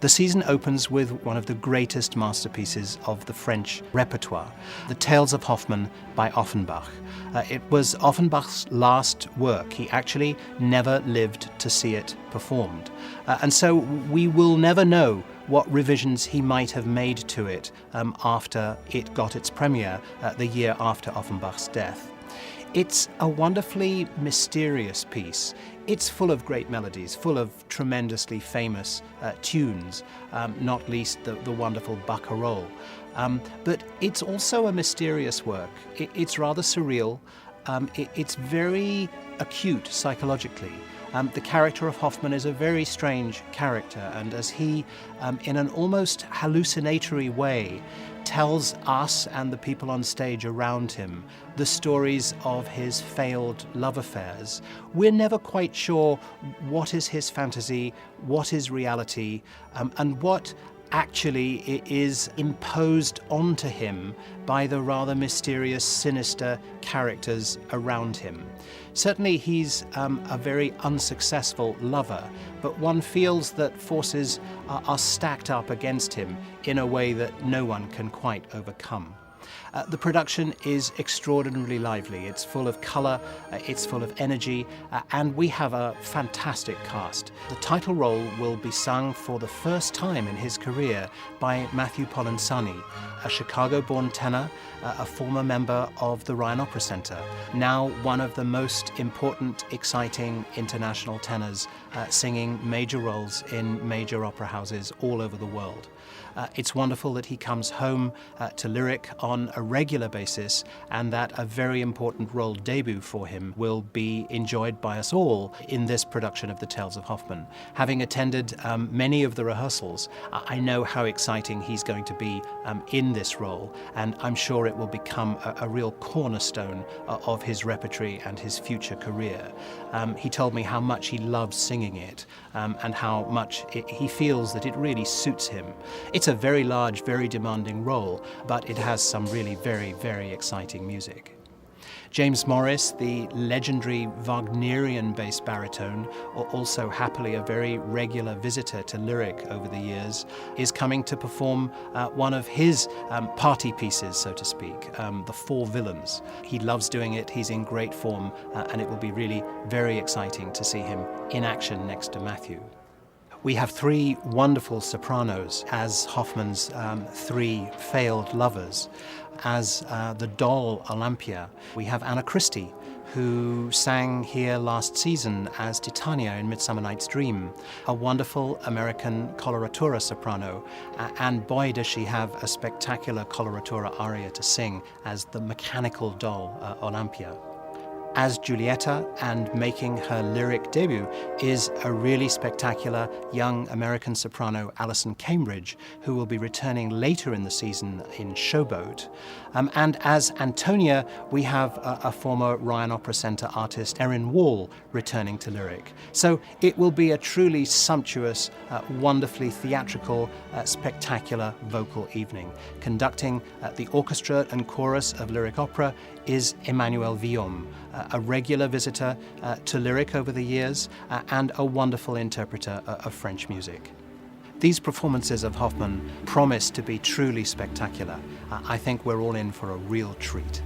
The season opens with one of the greatest masterpieces of the French repertoire, The Tales of Hoffmann by Offenbach. It was Offenbach's last work. He actually never lived to see it performed. And so we will never know what revisions he might have made to it after it got its premiere the year after Offenbach's death. It's a wonderfully mysterious piece. It's full of great melodies, full of tremendously famous tunes, not least the wonderful Barcarolle. But it's also a mysterious work. It's rather surreal. It's very acute psychologically. The character of Hoffmann is a very strange character, and as he, in an almost hallucinatory way, tells us and the people on stage around him the stories of his failed love affairs, we're never quite sure what is his fantasy, what is reality, and what actually is imposed onto him by the rather mysterious, sinister characters around him. Certainly he's a very unsuccessful lover, but one feels that forces are stacked up against him in a way that no one can quite overcome. The production is extraordinarily lively. It's full of colour, it's full of energy, and we have a fantastic cast. The title role will be sung for the first time in his career by Matthew Polenzani, a Chicago-born tenor, a former member of the Ryan Opera Center, now one of the most important, exciting international tenors singing major roles in major opera houses all over the world. It's wonderful that he comes home to Lyric on a regular basis, and that a very important role debut for him will be enjoyed by us all in this production of The Tales of Hoffmann. Having attended many of the rehearsals, I know how exciting he's going to be in this role, and I'm sure it will become a real cornerstone of his repertory and his future career. He told me how much he loves singing it, and how much he feels that it really suits him. It's a very large, very demanding role, but it has some really very, very exciting music. James Morris, the legendary Wagnerian bass baritone, also happily a very regular visitor to Lyric over the years, is coming to perform one of his party pieces, so to speak, The Four Villains. He loves doing it, he's in great form, and it will be really very exciting to see him in action next to Matthew. We have three wonderful sopranos as Hoffmann's three failed lovers. As the doll Olympia, we have Anna Christie, who sang here last season as Titania in Midsummer Night's Dream, a wonderful American coloratura soprano, and boy does she have a spectacular coloratura aria to sing as the mechanical doll Olympia. As Giulietta, and making her Lyric debut, is a really spectacular young American soprano, Alison Cambridge, who will be returning later in the season in Showboat. And as Antonia, we have a former Ryan Opera Center artist, Erin Wall, returning to Lyric. So it will be a truly sumptuous, wonderfully theatrical, spectacular vocal evening. Conducting the orchestra and chorus of Lyric Opera is Emmanuel Villaume, a regular visitor to Lyric over the years, and a wonderful interpreter of French music. These performances of Hoffmann promise to be truly spectacular. I think we're all in for a real treat.